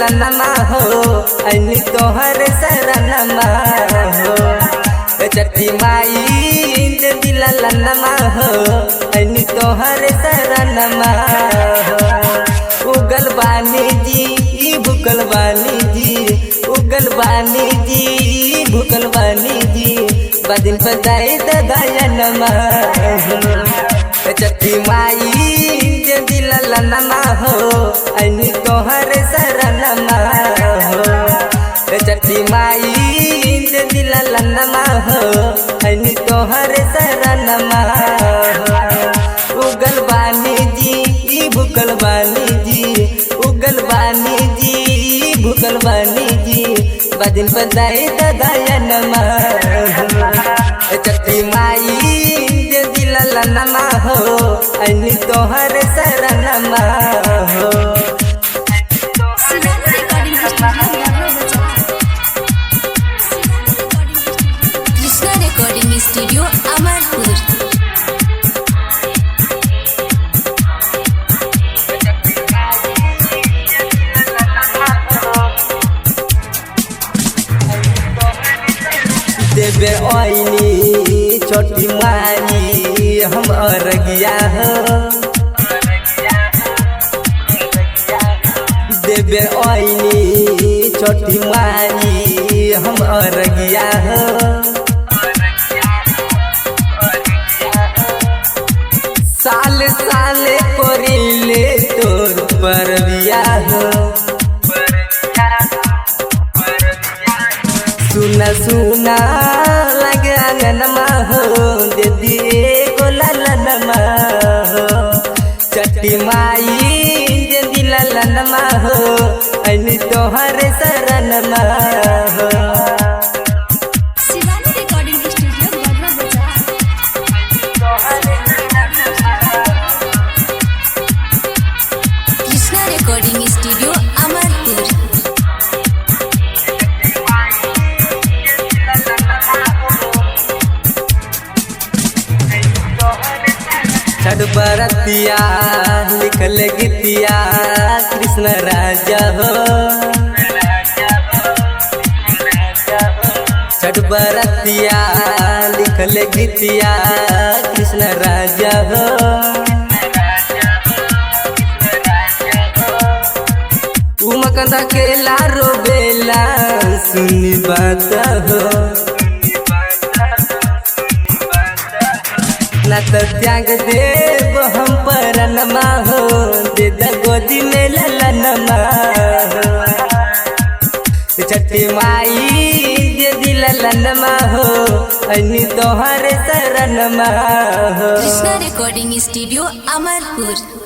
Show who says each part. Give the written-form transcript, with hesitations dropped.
Speaker 1: ललनमा हो ऐनी तोहर शरणमा हो छठी माई दे दी ललनमा हो ऐनी तोहर शरणमा हो उगल बानी जी भूकल बानी जी उगल बानी जी भूकल बानी जी बदिन पदाई दयानमा छठी माई दे दी ललनमा हो ऐनी तोहर शरणमा हो छठी माई दे दी ललनमा हो ऐनी तोहर शरणमा हो उगल बानी जी भूकल बानी जी उगल बानी जी भूकल बानी जी बदिन पदाई दयानमा छठी माई दे दी ललनमा हो ऐनी तोहर शरणमा हो
Speaker 2: कृष्णा रिकॉर्डिंग स्टूडियो अमरपुर।
Speaker 1: देवे ओइनी छोटी माई हम अरगिया हो देवे ओइनी छोटी माई हम अरगिया हो साल साल कोरिले तोर परबिया हो सुना सुना लगे आंगनमा हो दे दिए को ललनमा हो छठी माई दे दी ललनमा हो ऐनी तोहर शरणमा हो
Speaker 2: Shivani recording studio Bagwa Krishna recording studio Amarpur.
Speaker 1: Chhath बरतिया लिखल गीतिया कृष्ण राजा हो छठ बरतिया लिखल गीतिया कृष्ण राजा हो उमकंदा के लारो बेला सुनी बात हो न तो त्याग देव हम परनमा हो दे द गोदी में ललनमा हो छठी माई दे दी ललनमा हो ऐनी तोहर शरणमा हो
Speaker 2: कृष्णा रिकॉर्डिंग स्टूडियो अमरपुर।